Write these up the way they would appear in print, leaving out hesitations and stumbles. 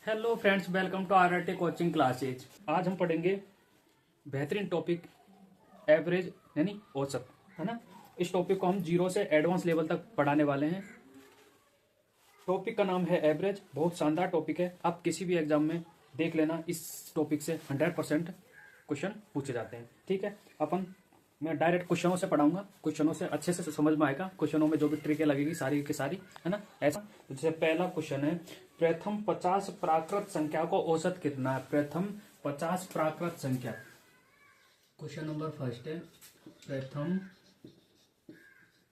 Hello friends, welcome to RRT coaching classes. आज हम पढ़ेंगे बेहतरीन टॉपिक एवरेज यानी औसत, है ना। इस टॉपिक को हम जीरो से एडवांस लेवल तक पढ़ाने वाले हैं। टॉपिक का नाम है एवरेज। बहुत शानदार टॉपिक है, आप किसी भी एग्जाम में देख लेना, इस टॉपिक से 100% क्वेश्चन पूछे जाते हैं। ठीक है, मैं डायरेक्ट क्वेश्चनों से पढ़ाऊंगा, क्वेश्चनों से अच्छे से समझ में आएगा। क्वेश्चनों में जो भी ट्रिकें लगेगी सारी की सारी, है ना। ऐसा तो जैसे पहला क्वेश्चन है, प्रथम 50 प्राकृत संख्या को औसत कितना है। प्रथम 50 प्राकृत संख्या, क्वेश्चन नंबर फर्स्ट है, प्रथम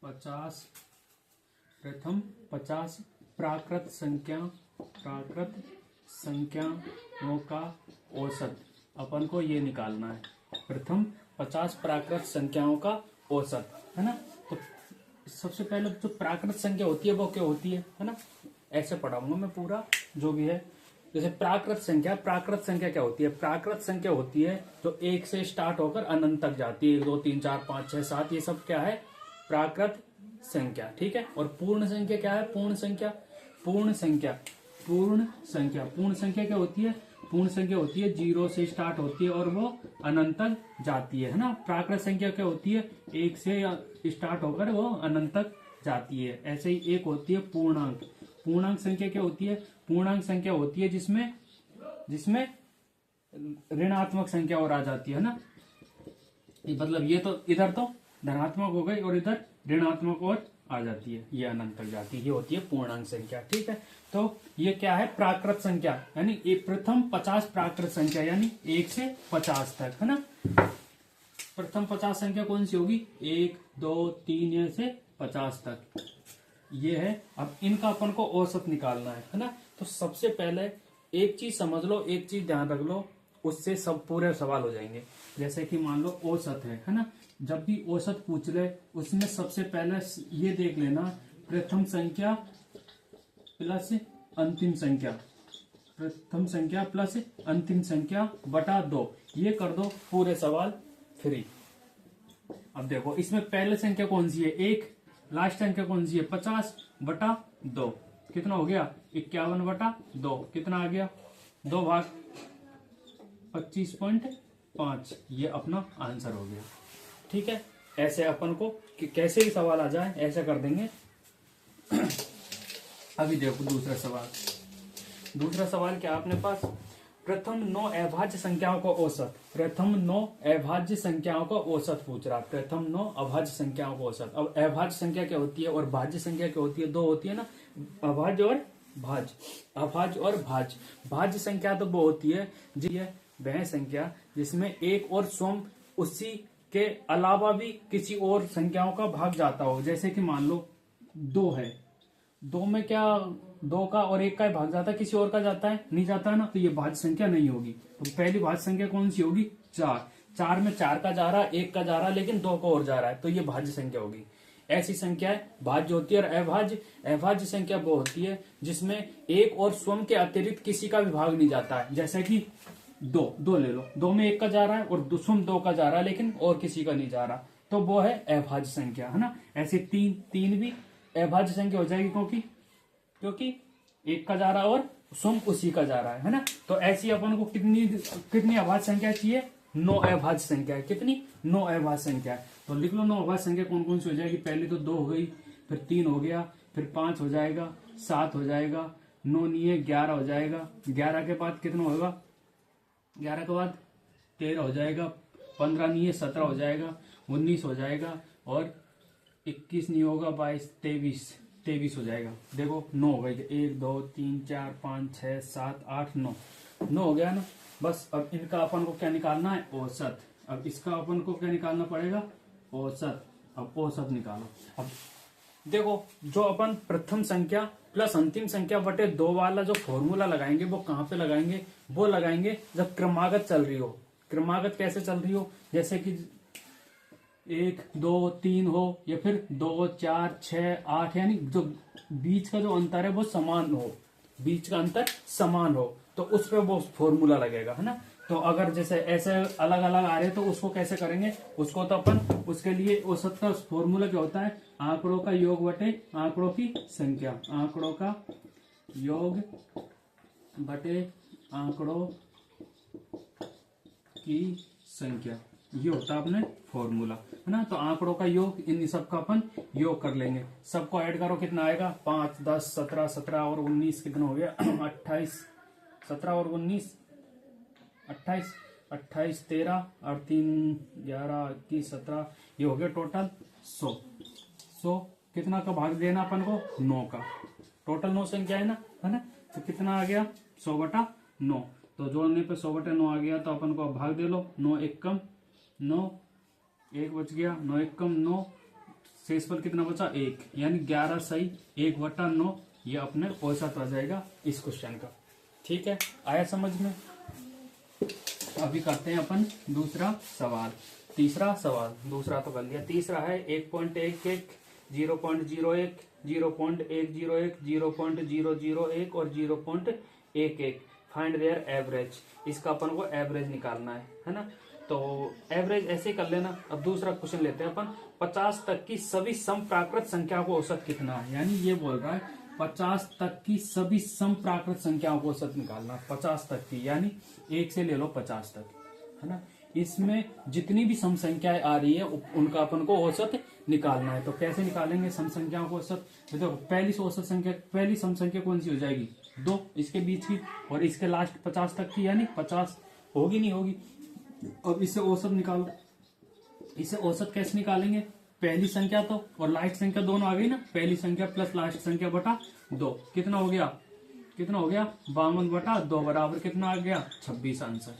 50 प्राकृत संख्याओं का औसत अपन को ये निकालना है। प्रथम 50 प्राकृत संख्याओं का औसत, है ना। तो सबसे पहले जो प्राकृत संख्या होती है वो क्या होती है ना। ऐसे पढ़ाऊंगा मैं पूरा जो भी है। जैसे प्राकृत संख्या क्या होती है। प्राकृत संख्या होती है जो 1 से स्टार्ट होकर अनंत तक जाती है। 1 2 3 4 5 6 7, ये सब क्या है, प्राकृत संख्या। ठीक है, और पूर्ण संख्या क्या है। पूर्ण संख्या क्या होती है। पूर्ण संख्या होती है 0 से स्टार्ट होती है और वो अनंत तक जाती है ना। प्राकृत संख्या क्या होती है, 1 से स्टार्ट होकर वो अनंत तक जाती है। ऐसे ही एक होती है पूर्णांक। पूर्णांक संख्या क्या होती है। पूर्णांक संख्या होती है जिसमें ऋणात्मक संख्या और आ जाती है ना। मतलब ये तो इधर तो धनात्मक हो गई और इधर ऋणात्मक और आ जाती है, ये अनंत तक जाती है, ये होती है पूर्णांक संख्या। ठीक है, तो ये क्या है, प्राकृत संख्या यानी प्रथम 50 प्राकृत संख्या यानी 1 से 50 तक, है ना। प्रथम 50 संख्या कौन सी होगी, 1 2 3 से 50 तक, ये है। अब इनका अपन को औसत निकालना है ना। तो सबसे पहले एक चीज समझ लो, एक चीज ध्यान रख लो, उससे सब पूरे सवाल हो जाएंगे। जैसे कि मान लो औसत है ना। जब भी औसत पूछ ले उसमें सबसे पहले ये देख लेना, प्रथम संख्या प्लस अंतिम संख्या, प्रथम संख्या प्लस अंतिम संख्या बटा 2, ये कर दो, पूरे सवाल फ्री। अब देखो इसमें पहले संख्या कौन सी है, 1, लास्ट संख्या कौन सी है, 50 बटा 2, कितना हो गया, 51 बटा 2, कितना आ गया, 2 भाग 25.5, ये अपना आंसर हो गया। ठीक है, ऐसे अपन को कैसे भी सवाल आ जाए ऐसा कर देंगे। अभी देखो दूसरा सवाल क्या अपने पास, प्रथम 9 अभाज्य संख्याओं को औसत। प्रथम 9 अभाज्य संख्याओं को औसत पूछ रहा। प्रथम 9 अभाज्य संख्याओं को औसत। अब अभाज्य संख्या क्या होती है और भाज्य संख्या क्या होती है, 2 होती है ना, अभाज्य और भाज्य। अभाज्य और भाज्य, भाज्य संख्या तो वो होती है जी, वह संख्या जिसमें एक और स्वयं उसी के अलावा भी किसी और संख्याओं का भाग जाता हो। जैसे कि मान लो 2 है, 2 में क्या 2 का और 1 का भाग जाता है, किसी और का जाता है, नहीं जाता है ना, तो ये भाज्य संख्या नहीं होगी। तो पहली भाज्य संख्या कौन सी होगी, 4 में 4 का जा रहा है, 1 का जा रहा है, लेकिन 2 को और जा रहा है, तो ये भाज्य संख्या होगी। ऐसी संख्या भाज्य होती है। और अभाज्य संख्या वो होती है जिसमें एक और स्वयं के अतिरिक्त किसी का भी भाग नहीं जाता है। जैसे कि 2 ले लो, 2 में 1 का जा रहा है और स्वयं 2 का जा रहा है, लेकिन और किसी का नहीं जा रहा, तो वो है अभाज्य संख्या, है ना। ऐसे 3 भी अभाज्य संख्या हो जाएगी, क्योंकि 1 का जा रहा है और स्वयं उसी का जा रहा है ना। तो ऐसी अपन को कितनी अभाज्य संख्या चाहिए, 9 अभाज्य संख्या है। कितनी, 9 अभाज्य संख्या है। तो लिख लो 9 अभाज्य संख्या कौन कौन सी हो जाएगी। पहले तो 2 हो गई, फिर 3 हो गया, फिर 5 हो जाएगा, 7 हो जाएगा, 9 नहीं है 11 हो जाएगा, 11 के बाद कितना होगा, 11 के बाद 13 हो जाएगा, 15 नहीं है 17 हो जाएगा, 19 हो जाएगा, और 21 नहीं होगा, 22 23 हो जाएगा। देखो 9 हो गए, 1 2 3 4 5 6 7 8 9 हो गया ना। बस अब इनका अपन को क्या निकालना है, औसत। अब इसका अपन को क्या निकालना पड़ेगा, औसत। अब औसत निकालो। अब देखो जो अपन प्रथम संख्या प्लस अंतिम संख्या बटे 2 वाला जो फॉर्मूला लगाएंगे वो कहाँ पे लगाएंगे, वो लगाएंगे जब क्रमागत चल रही हो। क्रमागत कैसे चल रही हो, जैसे कि 1 2 3 हो, या फिर 2 4 6 8, यानी जो बीच का जो अंतर है वो समान हो, बीच का अंतर समान हो, तो उस पर वो फॉर्मूला लगेगा, है ना। तो अगर जैसे ऐसे अलग अलग आ रहे तो उसको कैसे करेंगे, उसको तो अपन उसके लिए औसत का फॉर्मूला क्या होता है, आंकड़ों का योग बटे आंकड़ों की संख्या। आंकड़ों का योग बटे आंकड़ों की संख्या, ये होता है अपने फॉर्मूला, है ना। तो आंकड़ों का योग, इन सबका अपन योग कर लेंगे। सबको ऐड करो, कितना आएगा 5, 10, 17, 17 और 19 कितना हो गया 28, 17 और 19 28, 28 13 और 3 11 21 17, ये हो गया टोटल 100। 100 कितना का भाग देना अपन को 9 का, टोटल 9 संख्या है ना। तो कितना आ गया 100/9। तो जोड़ने पे 100/9 आ गया, तो अपन को भाग दे लो। 9 एकम 9, 1 बच गया, 9 एकम 9, शेष पर कितना बचा 1, यानी 11 सही 1/9, ये अपने औसत आ जाएगा इस क्वेश्चन का। ठीक है, आया समझ में। अभी करते हैं अपन दूसरा सवाल। तीसरा सवाल, दूसरा तो कर लिया, तीसरा है 1.11, 0.01, 0.101, 0.001 और 0.11। फाइंड देयर एवरेज, इसका अपन को एवरेज निकालना है ना। तो एवरेज ऐसे कर लेना। अब दूसरा क्वेश्चन लेते हैं अपन, 50 तक की सभी सम प्राकृत संख्या को औसत कितना है, यानी ये बोल रहा है 50 तक की सभी सम प्राकृत संख्याओं को औसत निकालना। 50 तक की यानी 1 से ले लो 50 तक, है ना। इसमें जितनी भी सम संख्याएं आ रही है उनका अपन को औसत निकालना है। तो कैसे निकालेंगे सम संख्याओं को औसत। देखो पहली औसत संख्या, पहली सम संख्या कौन सी हो जाएगी 2, इसके बीच की, और इसके लास्ट 50 तक की, यानी 50 होगी नहीं होगी। अब इससे औसत निकालो। इसे औसत कैसे निकालेंगे, पहली संख्या तो और लास्ट संख्या दोनों आ गई ना, पहली संख्या प्लस लास्ट संख्या बटा 2, कितना हो गया 52/2 बराबर कितना आ गया 26 आंसर।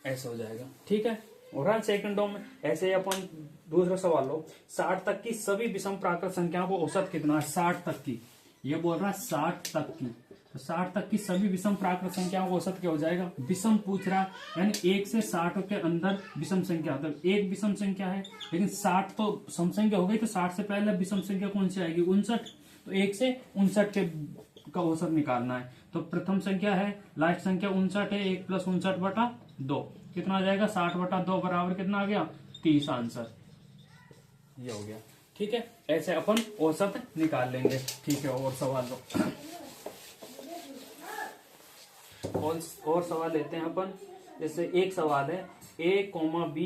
ऐसे हो जाएगा, ठीक है। और सेकंडों में ऐसे ही अपन दूसरा सवाल लो, 60 तक की सभी विषम प्राकृत संख्याओं को औसत कितना है। 60 तक की, ये बोल रहा है 60 तक की, तो 60 तक की सभी विषम प्राकृत संख्याओं को औसत क्या हो जाएगा, विषम पूछ रहा है, यानी 1 से 60 के अंदर विषम संख्या, तो एक विषम संख्या है, लेकिन 60 तो सम संख्या हो गई, तो 60 से पहले विषम संख्या कौन सी आएगी 59, तो 1 से 59 के का औसत निकालना है। तो प्रथम संख्या है, लास्ट संख्या 59 है, 1 + 59/2 कितना आ जाएगा 60/2 बराबर कितना आ गया 30 आंसर, ये हो गया। ठीक है, ऐसे अपन औसत निकाल लेंगे। ठीक है, और सवाल लो, और सवाल लेते हैं अपन। जैसे एक सवाल है, A, B,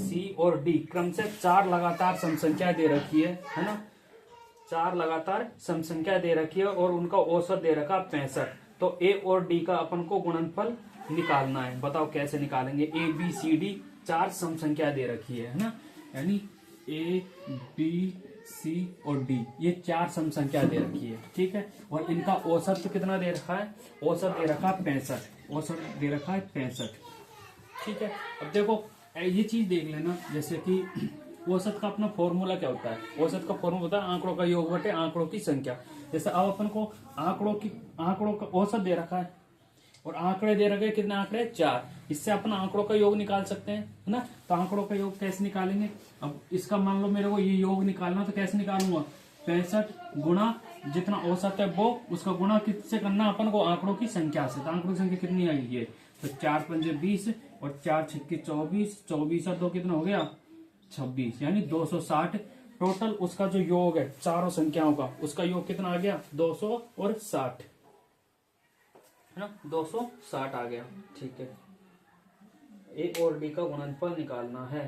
C और D क्रम से 4 लगातार सम संख्या दे रखी है ना। 4 लगातार सम संख्या दे रखी है और उनका औसत दे रखा 65। तो A और D का अपन को गुणनफल निकालना है। बताओ कैसे निकालेंगे। A, B, C, D 4 सम संख्या दे रखी है ना, यानी A, B, C और D ये 4 सम संख्या दे रखी है। ठीक है, और इनका औसत कितना दे रखा है, औसत दे रखा है 65, औसत दे रखा है 65। ठीक है, अब देखो ये चीज देख लेना, जैसे कि औसत का अपना फॉर्मूला क्या होता है। औसत का फॉर्मूला होता है आंकड़ों का योग बटे आंकड़ों की संख्या। जैसे अब अपन को आंकड़ों का औसत दे रखा है और आंकड़े दे रखे, कितने आंकड़े 4, इससे अपन आंकड़ों का योग निकाल सकते हैं, है ना। तो आंकड़ों का योग कैसे निकालेंगे, अब इसका मान लो मेरे को ये योग निकालना, तो कैसे निकालूंगा 65 गुणा जितना औसत है वो, उसका गुणा किससे करना अपन को, आंकड़ों की संख्या से। तो आंकड़ों की संख्या कितनी आएगी ये, तो 4 × 5 = 20 और 4 × 6 = 24, 24 और 2 कितना हो गया 26, यानी 260। टोटल उसका जो योग है चारों संख्याओं का, उसका योग कितना आ गया 260, है ना, 260 आ गया। ठीक है, ए और डी का गुणनफल निकालना है।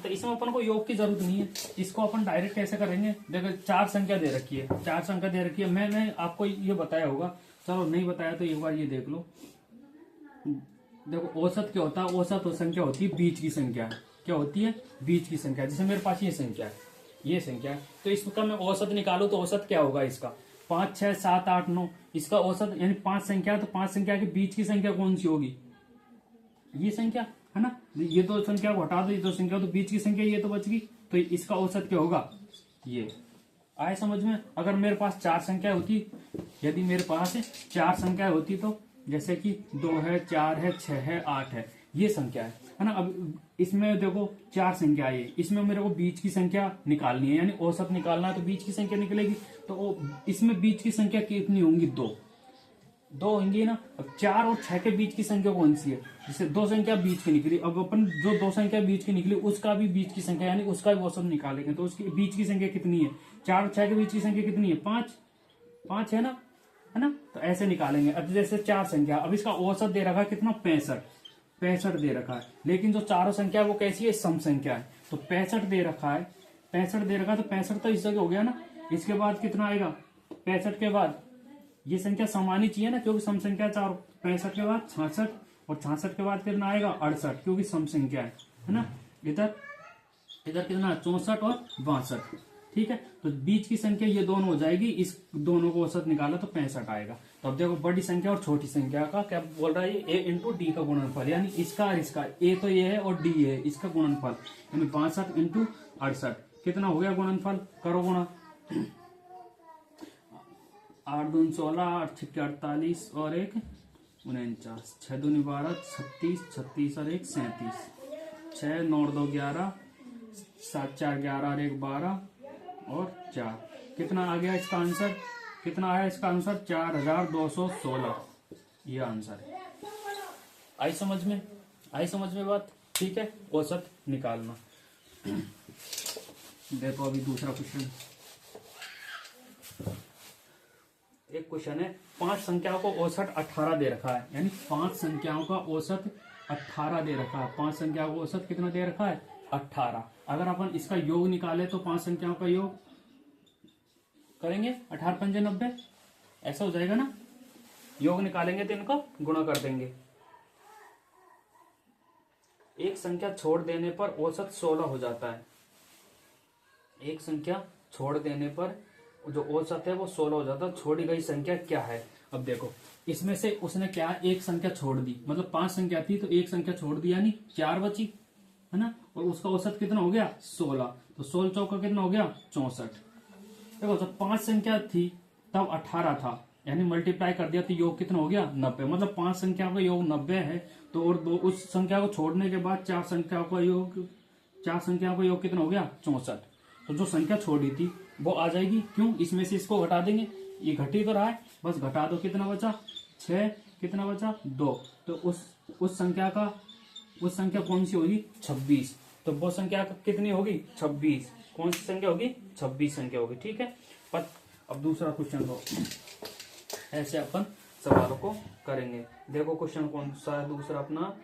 तो इसमें अपन को योग की जरूरत नहीं है, इसको अपन डायरेक्ट कैसे करेंगे। देखो 4 संख्या दे रखी है, 4 संख्या दे रखी है, मैंने आपको ये बताया होगा, चलो नहीं बताया तो एक बार ये देख लो। देखो औसत क्या होता है, औसत संख्या होती है बीच की संख्या। क्या होती है, बीच की संख्या। जैसे मेरे पास ये संख्या है, ये संख्या है, तो इसका मैं औसत निकालू तो औसत क्या होगा इसका 5, 6, 7, 8, 9, इसका औसत यानी 5 संख्या, तो 5 संख्या के बीच की संख्या कौन सी होगी, ये संख्या, है ना। ये 2 संख्या को हटा दो, ये 2 संख्या, तो बीच की संख्या ये तो बच गई, तो इसका औसत क्या होगा ये। आए समझ में। अगर मेरे पास 4 संख्या होती, यदि मेरे पास 4 संख्या होती, तो जैसे कि 2 है, 4 है, 6 है, 8 है, ये संख्या है ना। अब इसमें देखो 4 संख्या है, इसमें मेरे को बीच की संख्या निकालनी है, यानी औसत निकालना है, तो बीच की संख्या निकलेगी। तो इसमें बीच की संख्या कितनी होंगी, 2 होंगी ना। अब 4 और 6 के बीच की संख्या कौन सी है, जैसे 2 संख्या बीच की निकली, अब अपन जो 2 संख्या बीच की निकली उसका भी बीच की संख्या, यानी उसका भी औसत निकालेंगे, तो उसकी बीच की संख्या कितनी है, 4 और 6 के बीच की संख्या कितनी है 5 है ना। है ना। तो ऐसे निकालेंगे। अब जैसे 4 संख्या, अब इसका औसत दे रखा है कितना, 65 65 दे रखा है, लेकिन जो चारों संख्या है वो कैसी है, सम संख्या है। तो 65 दे रखा है, 65 दे रखा है, तो 65 तो इस जगह हो गया ना। इसके बाद कितना आएगा, 65 के बाद ये संख्या समानी चाहिए ना, क्योंकि सम संख्या चार। 65 के बाद 66, और 66 के बाद कितना आएगा, 68, क्योंकि सम संख्या है ना। इधर इधर कितना, 64 और 62। ठीक है, तो बीच की संख्या ये दोनों हो जाएगी, इस दोनों को औसत निकाला तो 65 आएगा। तो अब देखो बड़ी संख्या और छोटी संख्या का क्या बोल रहा है, ए इंटू डी का गुणनफल, यानी इसका और इसका, ए तो ये है और डी है, इसका गुणनफल, यानी 62 इंटू 68। कितना हो गया गुणनफल, करो गुणा। 8 दूनी 16, 8 छिक्के 48 और 1 49, 6 दूनी 12, 36, 36 और 1 37, 6 9 2 11, 7 4 11 और 1 12 और 4। कितना आ गया इसका आंसर, कितना आया इसका आंसर, 4216। ये आंसर है। आई समझ में, आई समझ में बात। ठीक है, औसत निकालना। देखो अभी दूसरा क्वेश्चन, एक क्वेश्चन है, 5 संख्याओं को औसत 18 दे रखा है, यानी 5 संख्याओं का औसत 18 दे रखा है। 5 संख्याओं का औसत कितना दे रखा है, 18। अगर अपन इसका योग निकाले तो 5 संख्याओं का योग करेंगे, 18 पंजे 90, ऐसा हो जाएगा ना। योग निकालेंगे तो इनको गुणा कर देंगे। एक संख्या छोड़ देने पर औसत 16 हो जाता है। एक संख्या छोड़ देने पर जो औसत है वो 16 हो जाता है। छोड़ी गई संख्या क्या है, अब देखो इसमें से उसने क्या, एक संख्या छोड़ दी, मतलब 5 संख्या थी तो एक संख्या छोड़ दी, यानी 4 बची, है ना। और उसका औसत कितना हो गया, 16। तो 16 चौका कितना हो गया, 64। देखो जब 5 संख्या थी तब 18 था, यानी मल्टीप्लाई कर दिया तो योग कितना हो गया, 90। मतलब 5 संख्या का योग 90 है, तो और दो उस संख्या को छोड़ने के बाद 4 संख्याओं का योग कितना हो गया, 64। तो जो संख्या छोड़ी थी वो आ जाएगी, क्यों, इसमें से इसको घटा देंगे, ये घट ही तो रहा है, बस घटा दो, कितना बचा 6, कितना बचा 2। तो उस संख्या कौन सी होगी, 26। तो वो संख्या कितनी होगी, 26। कौन सी संख्या होगी, 26 संख्या होगी। ठीक है, पर अब दूसरा क्वेश्चन को ऐसे अपन सवालों को करेंगे। देखो क्वेश्चन कौन सा है दूसरा अपना,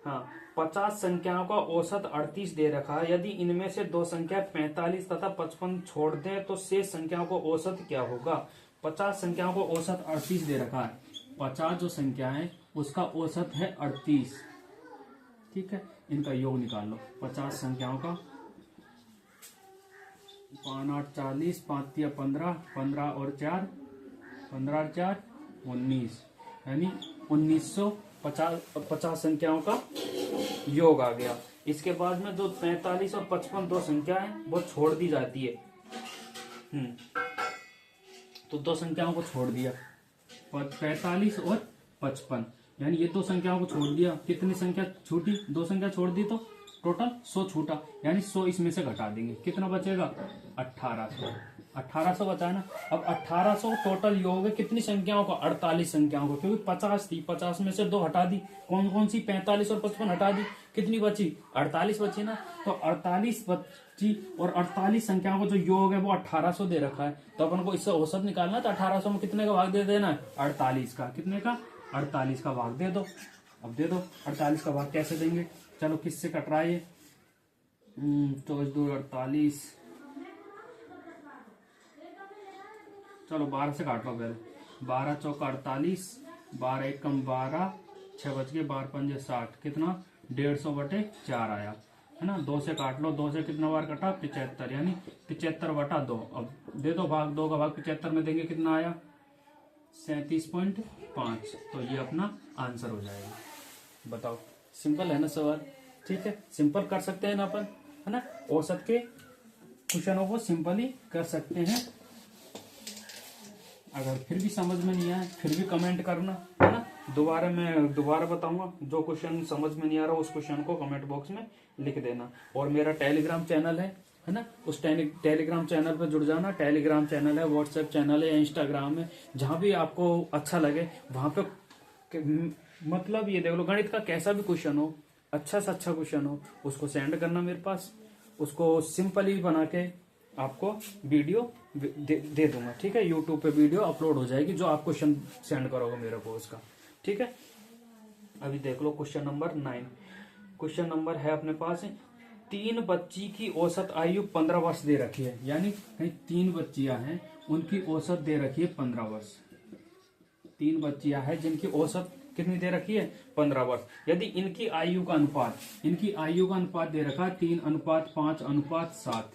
हाँ, 50 संख्याओं का औसत 38 दे रखा है। यदि इनमें से 2 संख्या 45 तथा 55 छोड़ दें तो शेष संख्याओं का औसत क्या होगा। 50 संख्याओं को औसत 38 दे रखा है। 50 जो संख्या है उसका औसत है 38। ठीक है, इनका योग निकाल लो। 50 संख्याओं का 5 8 40, 5 3 15, 15 और 4 15 और 4 19, यानी 1950 संख्याओं का योग आ गया। इसके बाद में जो 45 और 55 दो संख्या है वो छोड़ दी जाती है। तो 2 संख्याओं को छोड़ दिया, 45 और 55, यानी ये 2 संख्याओं को छोड़ दिया। कितनी संख्या छूटी, 2 संख्या छोड़ दी तो टोटल 100 छूटा, यानी 100 इसमें से घटा देंगे, कितना बचेगा 1800। 1800 बचा ना। अब 1800 टोटल योग है कितनी संख्याओं का, 48 संख्याओं का, क्योंकि 50 थी, 50 में से 2 हटा दी, कौन कौन सी, 45 और 55 हटा दी, कितनी बची 48 बची ना। तो 48 बची, और 48 संख्याओं का जो योग है वो 1800 दे रखा है। तो अपन को इससे औसत निकालना, तो 1800 में कितने का भाग दे देना है, 48 का। कितने का, 48 का भाग दे दो। अब दे दो 48 का भाग कैसे देंगे, चलो किससे कट रहा है ये, 24 2 48, चलो 12 से काट लो पहले, 12 चौका 48, 12 1 कम 12, 6 बच गए, 12 पंजे 60, कितना 150/4 आया, है ना। 2 से काट लो, 2 से कितना बार कटा, 75, यानी 75/2। अब दे दो भाग, 2 का भाग 75 में देंगे, कितना आया 37.5। तो ये अपना आंसर हो जाएगा। बताओ, सिंपल है ना सवाल। ठीक है, सिंपल कर सकते हैं ना अपन, है ना। औसत के क्वेश्चनों को सिंपली कर सकते हैं। अगर फिर भी समझ में नहीं आया फिर भी कमेंट करना, है ना। मैं दोबारा बताऊंगा, जो क्वेश्चन समझ में नहीं आ रहा उस क्वेश्चन को कमेंट बॉक्स में लिख देना। और मेरा टेलीग्राम चैनल है ना, उस टेलीग्राम चैनल पर जुड़ जाना। टेलीग्राम चैनल है, व्हाट्सएप चैनल है, इंस्टाग्राम है, जहां भी आपको अच्छा लगे वहां पे, मतलब ये देख लो, गणित का कैसा भी क्वेश्चन हो, अच्छा से अच्छा क्वेश्चन हो, उसको सेंड करना मेरे पास, उसको सिंपली बना के आपको वीडियो दे दूंगा, ठीक है। यूट्यूब पे वीडियो अपलोड हो जाएगी, जो आप क्वेश्चन सेंड करोगे मेरे को उसका, ठीक है। अभी देख लो क्वेश्चन नंबर 9। क्वेश्चन नंबर है अपने पास, 3 बच्ची की औसत आयु 15 वर्ष दे रखी है, यानी 3 बच्चियां हैं, उनकी औसत दे रखी है 15 वर्ष। 3 बच्चियां हैं जिनकी औसत कितनी दे रखी है, 15 वर्ष। यदि इनकी आयु का अनुपात दे रखा है 3:5:7,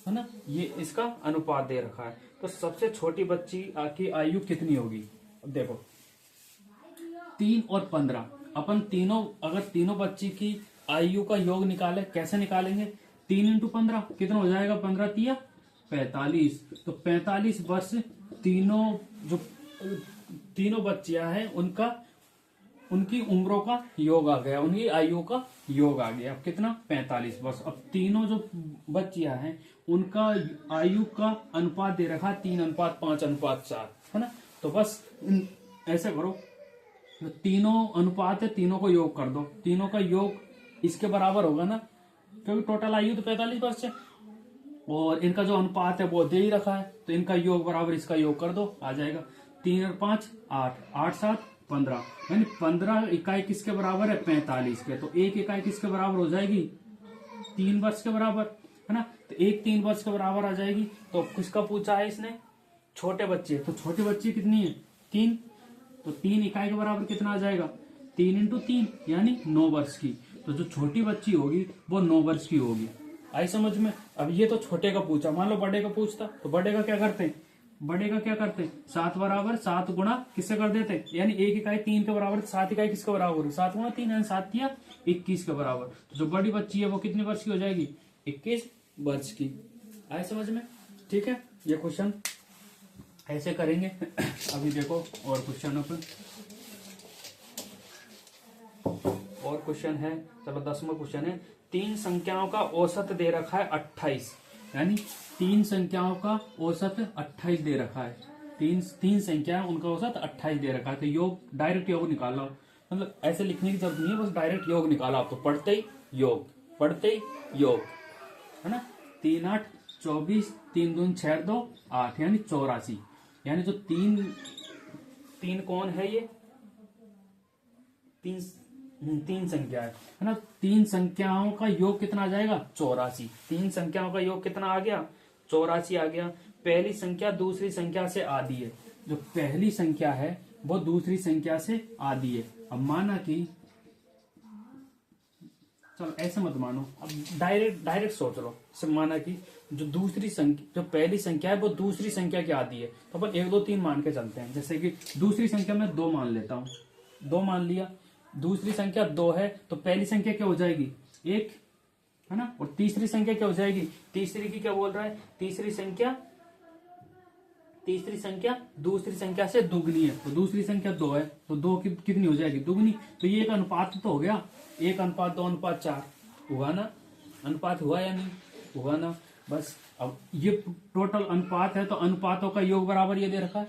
है ना, ये इसका अनुपात दे रखा है। तो सबसे छोटी बच्ची की आयु कितनी होगी? अब देखो 3 और 15, अपन अगर तीनों बच्ची की आयु का योग निकाले, कैसे निकालेंगे? 3 × 15 कितना हो जाएगा? 15 तिया 45। तो 45 वर्ष तीनों बच्चियां हैं, उनकी उम्रों का योग आ गया, उनकी आयु का योग आ गया। अब कितना? 45 वर्ष। अब तीनों जो बच्चियां हैं उनका आयु का अनुपात दे रखा 3:5:7, है ना। तो बस ऐसे करो, तो तीनों अनुपात है, तीनों को योग कर दो, तीनों का योग इसके बराबर होगा ना, क्योंकि टोटल आयु तो 45 वर्ष है और इनका जो अनुपात है वो दे ही रखा है, तो इनका योग बराबर इसका योग कर दो, आ जाएगा 3 और 5 8, 8 7 15, यानी 15 इकाई किसके बराबर है? 45 के। तो 1 इकाई किसके बराबर हो जाएगी? 3 वर्ष के बराबर, है ना। तो 1 3 वर्ष के बराबर आ जाएगी। तो किसका पूछा है इसने? छोटे बच्चे। तो छोटे बच्चे कितनी है? 3। तो 3 इकाई के बराबर कितना आ जाएगा? 3 × 3 यानी 9 वर्ष की। तो जो छोटी बच्ची होगी वो 9 वर्ष की होगी। आई समझ में? अब ये तो छोटे का पूछा, मान लो बड़े का पूछता तो बड़े का क्या करते? 7 बराबर 7 गुणा किससे कर देते? यानी 1 इकाई 3 के बराबर, 7 इकाई किसके बराबर होगी? 7 गुणा 3 यानी 7 तिया 21 के बराबर। तो जो बड़ी बच्ची है वो कितने वर्ष की हो जाएगी? 21 वर्ष की। आए समझ में? ठीक है, ये क्वेश्चन ऐसे करेंगे। अभी देखो और क्वेश्चन अपन, और क्वेश्चन है, चलो 10वां क्वेश्चन है। 3 संख्याओं का औसत दे रखा है 28, यानी 3 संख्याओं का औसत 28 दे रखा है। तीन संख्या उनका औसत 28 दे रखा है। तो योग, डायरेक्ट योग निकाला, मतलब ऐसे लिखने की जरूरत नहीं है, बस डायरेक्ट योग निकाला आप। तो पढ़ते ही योग, है ना। 3 8 24, 3 दूनी 6 2 8, यानी 84। यानी जो तीन कौन है? ये तीन संख्या है ना। 3 संख्याओं का योग कितना आ जाएगा? 84। 3 संख्याओं का योग कितना आ गया? 84 आ गया। पहली संख्या दूसरी संख्या से आधी है। जो पहली संख्या है वो दूसरी संख्या से आधी है। अब माना कि, चलो ऐसे मत मानो, अब डायरेक्ट सोच लो। माना कि जो पहली संख्या है वो दूसरी संख्या की आधी है, तो अपन 1 2 3 मान के चलते हैं। जैसे कि दूसरी संख्या में 2 मान लेता हूं, 2 मान लिया। दूसरी संख्या 2 है तो पहली संख्या क्या हो जाएगी? 1, है ना। और तीसरी संख्या क्या हो जाएगी? तीसरी की क्या बोल रहा है? तीसरी संख्या दूसरी संख्या से दुगनी है, तो दूसरी संख्या 2 है तो 2 की कितनी हो जाएगी? दुगनी। तो ये एक अनुपात तो हो गया, 1:2:4 हुआ ना। अनुपात हुआ या नहीं? हुआ ना। बस अब ये टोटल अनुपात है, तो अनुपातों का योग बराबर ये दे रखा है,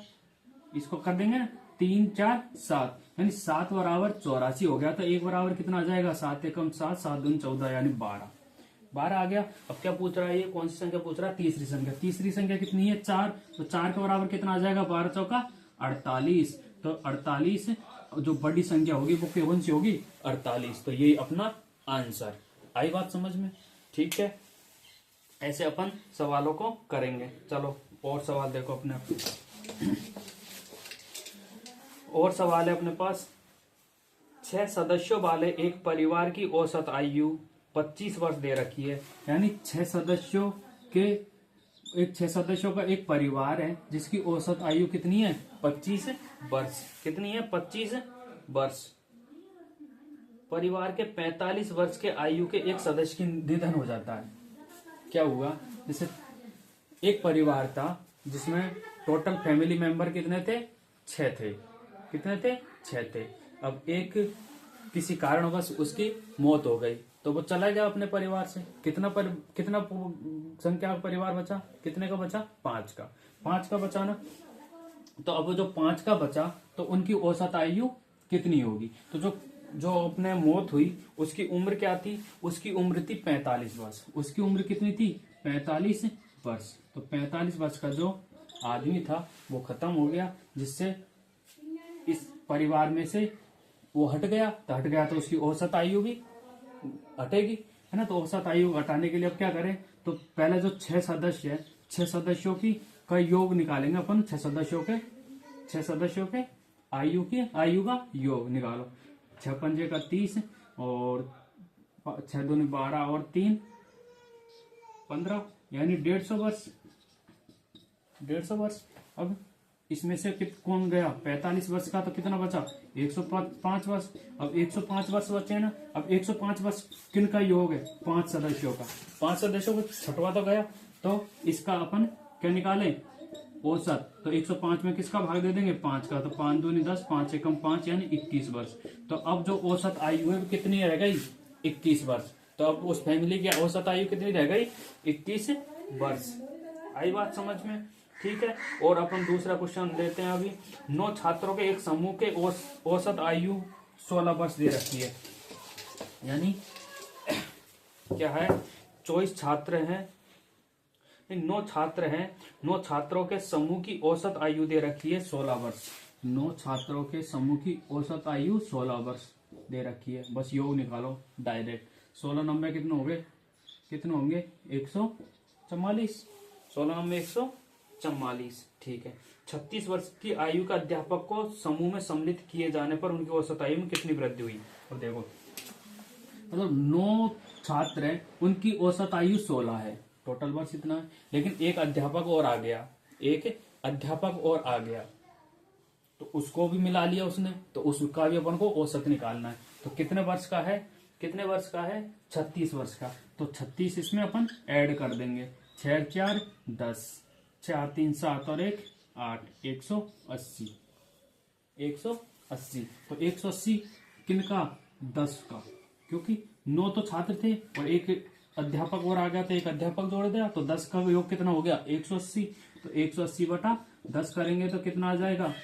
इसको कर देंगे ना। 3 4 7, यानी 7 बराबर 84 हो गया। तो 1 बराबर कितना आ जाएगा? 7 एकम 7, 7 दूनी 14, यानी 12 आ गया। अब क्या पूछ रहा है? ये कौन सी संख्या पूछ रहा है? तीसरी संख्या। तीसरी संख्या कितनी है? 4। तो 4 के बराबर कितना आ जाएगा? 12 चौका 48। तो 48 जो बड़ी संख्या होगी वो कौन सी होगी? 48। तो यही अपना आंसर। आई बात समझ में? ठीक है, ऐसे अपन सवालों को करेंगे। चलो और सवाल देखो अपने, और सवाल है अपने पास। 6 सदस्यों वाले एक परिवार की औसत आयु 25 वर्ष दे रखी है, यानी 6 सदस्यों का एक परिवार है जिसकी औसत आयु कितनी है? 25 वर्ष। कितनी है? 25 वर्ष। परिवार के 45 वर्ष के आयु के एक सदस्य की निधन हो जाता है। क्या हुआ? जैसे एक परिवार था जिसमें टोटल फैमिली मेंबर कितने थे? 6 थे। कितने थे? 6 थे। अब एक किसी कारणवश उसकी मौत हो गई तो वो चला गया अपने परिवार से। कितना संख्या का परिवार बचा? कितने का बचा? 5 का। 5 का बचा ना। तो अब जो 5 का बचा तो उनकी औसत आयु कितनी होगी? तो जो अपने मौत हुई उसकी उम्र क्या थी? उसकी उम्र थी 45 वर्ष। उसकी उम्र कितनी थी? 45 वर्ष। तो 45 वर्ष का जो आदमी था वो खत्म हो गया, जिससे इस परिवार में से वो हट गया, तो उसकी औसत आयु भी हटेगी, है ना। तो औसत आयु घटाने के लिए अब क्या करें, तो पहले जो 6 सदस्य है, 6 सदस्यों की का योग निकालेंगे अपन। 6 सदस्यों के आयु का योग निकालो। 6 पंजे का 30 और 6 दूनी 12 और 3 15, यानी 150 वर्ष। 150 वर्ष। अब इसमें से कौन गया 45 वर्ष का, तो कितना बचा 105 वर्ष। अब 105 वर्ष बचे ना। अब 105 वर्ष किन का योग है, 5 सदस्यों का। 5 सदस्यों को छठवा तो गया, तो इसका अपन क्या निकाले, औसत। तो 105 में किसका भाग दे देंगे, 5 का। तो 5 दूनी 10, 5 एकम 5, यानी 21 वर्ष। तो अब जो औसत आयु है वो कितनी रह गई, 21 वर्ष। तो अब उस फैमिली की औसत आयु कितनी रह गई, 21 वर्ष। आई बात समझ में, ठीक है। और अपन दूसरा क्वेश्चन लेते हैं अभी। 9 छात्रों के एक समूह के औसत आयु 16 वर्ष दे रखी है, यानी क्या है, 24 छात्र हैं, 9 छात्र हैं, 9 छात्रों के समूह की औसत आयु दे रखी है 16 वर्ष। 9 छात्रों के समूह की औसत आयु 16 वर्ष दे रखी है। बस योग निकालो डायरेक्ट। 16 नंबर कितने होंगे, 144। 16 नंबर 144, ठीक है। 36 वर्ष की आयु का अध्यापक को समूह में सम्मिलित किए जाने पर उनकी औसत आयु में कितनी वृद्धि हुई। और देखो, मतलब 9 छात्र हैं, उनकी औसत आयु 16 है, टोटल वर्ष इतना है। लेकिन एक अध्यापक और आ गया, तो उसको भी मिला लिया उसने, तो उसका भी अपन को औसत निकालना है। तो कितने वर्ष का है, 36 वर्ष का। तो 36 इसमें अपन ऐड कर देंगे। 6 4 10, 4 3 7 और 1 8, 180। तो 180 किनका, 10 का, क्योंकि 9 तो छात्र थे और एक अध्यापक और आ गया, तो एक अध्यापक जोड़ दिया, तो 10 का योग कितना हो गया, 180। तो 180 बटा 10 करेंगे तो कितना आ जाएगा,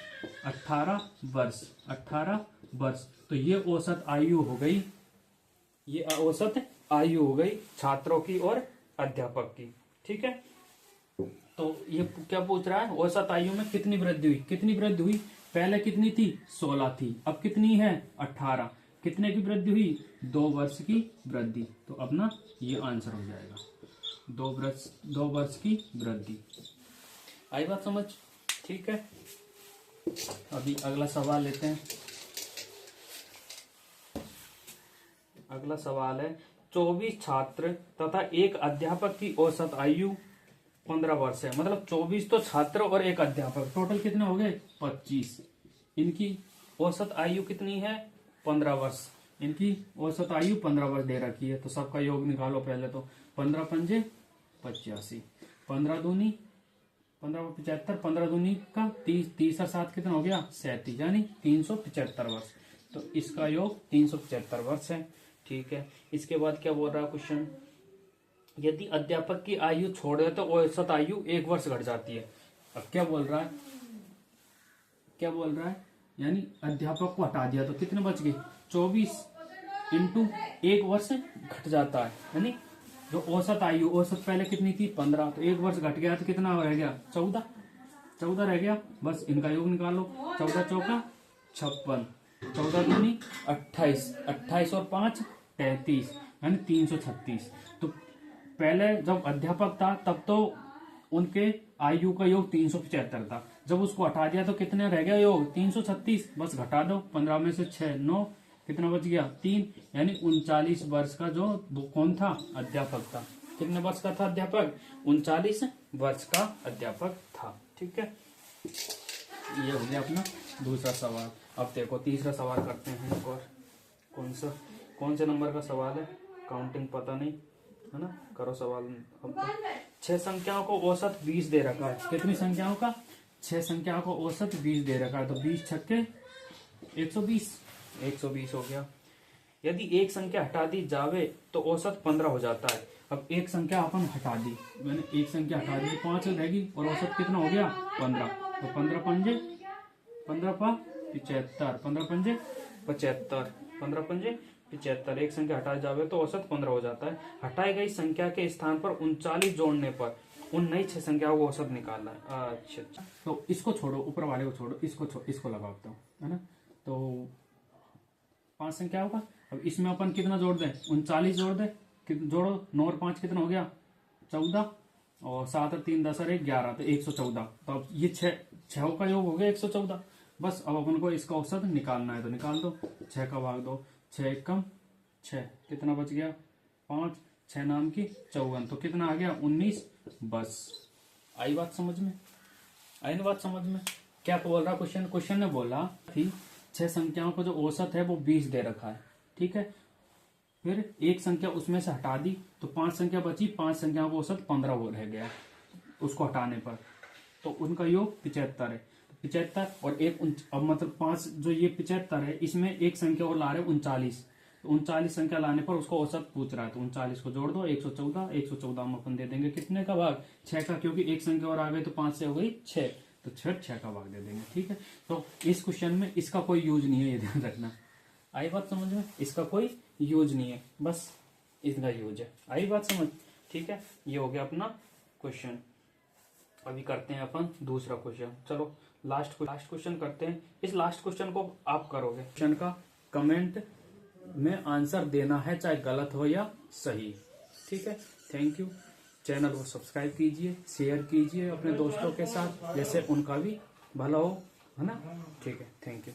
18 वर्ष। 18 वर्ष। तो ये औसत आयु हो गई, छात्रों की और अध्यापक की, ठीक है। तो ये क्या पूछ रहा है, औसत आयु में कितनी वृद्धि हुई। पहले कितनी थी, 16 थी, अब कितनी है, 18। कितने की वृद्धि हुई, 2 वर्ष की वृद्धि। तो अपना ये आंसर हो जाएगा, 2 वर्ष की वृद्धि। आई बात समझ, ठीक है। अभी अगला सवाल लेते हैं। अगला सवाल है, 24 छात्र तथा एक अध्यापक की औसत आयु 15 वर्ष है। मतलब 24 तो छात्र और एक अध्यापक, टोटल कितने हो गए, 25। इनकी औसत आयु कितनी है, 15 वर्ष। इनकी औसत आयु 15 वर्ष दे रखी है। तो सबका योग निकालो पहले। तो 15 पंजे 85, 15 दूनी 75, 15 दूनी का 30 और 7 कितना हो गया, 37, यानी 375 वर्ष। तो इसका योग 375 वर्ष है, ठीक है। इसके बाद क्या बोल रहा है क्वेश्चन, यदि अध्यापक की आयु छोड़ दे तो औसत आयु 1 वर्ष घट जाती है। अब क्या बोल रहा है, यानी अध्यापक को हटा दिया तो कितने बच गए, 24 इंटू 1 वर्ष घट जाता है, यानी जो औसत पहले कितनी थी, 15। तो 1 वर्ष घट गया तो कितना रह गया, 14 रह गया। बस इनका योग निकालो। 14 चौका 56, 14 दूनी 28, 28 और 5 33, यानी 336। तो पहले जब अध्यापक था तब तो उनके आयु का योग 375 था। जब उसको हटा दिया तो कितने रह गया योग, 336। बस घटा दो, 15 में से 6 9, कितना बच गया, 3, यानी 39 वर्ष का जो कौन था, अध्यापक था। कितने वर्ष का था अध्यापक, 39 वर्ष का अध्यापक था, ठीक है। ये हो गया अपना दूसरा सवाल। अब देखो तीसरा सवाल करते हैं एक और। कौन से नंबर का सवाल है, काउंटिंग पता नहीं है ना, करो सवाल। 6 संख्याओं को औसत 20 दे रखा है। कितनी संख्याओं का, 6 संख्याओं को औसत 20 दे रखा है। तो 20 छक्के 120 हो गया। यदि एक संख्या हटा दी जावे तो औसत 15 हो जाता है। अब एक संख्या अपन हटा दी, मैंने एक संख्या हटा दी, 5 रहेगी और औसत कितना हो गया, 15। तो 15 पंजे 75, 15 पंजे 75, 15 पंजे 75। एक संख्या हटा जावे तो औसत 15 हो जाता है। हटाई गई संख्या के स्थान पर 39 जोड़ने पर उन नई 6 संख्याओं को औसत निकालना है। अच्छा अच्छा, तो इसको छोड़ो, ऊपर वाले को छोड़ो, इसको लगाता हूँ, है ना। तो 5 संख्याओं का, अब इसमें अपन कितना जोड़ दें, 39 जोड़ दें, जोड़ो, 9 और 5 कितना हो गया, 14, और 7 और 3 10 और 1 11, तो 114। तो अब ये छह का योग हो गया 114। बस अब अपन को इसका औसत निकालना है, तो निकाल दो, 6 का भाग दो, 6 एकम 6, कितना बच गया 5, 6 नाम की 54, तो कितना आ गया 19। बस आई बात समझ में, आई ना बात समझ में। क्या बोल रहा क्वेश्चन ने बोला थी 6 संख्याओं का जो औसत है वो 20 दे रखा है, ठीक है। फिर एक संख्या उसमें से हटा दी तो 5 संख्या बची, 5 संख्याओं का औसत 15 वो रह गया उसको हटाने पर, तो उनका योग 75 है। 75 और एक अब मतलब 5, जो ये 75 है इसमें एक संख्या और ला रहे 39, तो 39 संख्या लाने पर उसको औसत पूछ रहा है, तो 39 को जोड़ दो, 114, 114 में अपन दे देंगे कितने का भाग, 6 का, क्योंकि एक संख्या और आ गई तो 5 से हो गई 6, तो 6 का भाग दे देंगे, ठीक है। तो इस क्वेश्चन में इसका कोई यूज नहीं है, ये ध्यान रखना। आई बात समझ में, इसका कोई यूज नहीं है, बस इसका यूज है। आई बात समझ, ठीक है। ये हो गया अपना क्वेश्चन। अभी करते हैं अपन दूसरा क्वेश्चन। चलो लास्ट क्वेश्चन करते हैं। इस लास्ट क्वेश्चन को आप करोगे, क्वेश्चन का कमेंट में आंसर देना है, चाहे गलत हो या सही, ठीक है। Thank you. चैनल को सब्सक्राइब कीजिए, शेयर कीजिए अपने दोस्तों के साथ, जैसे उनका भी भला हो, है ना। ठीक है, थैंक यू।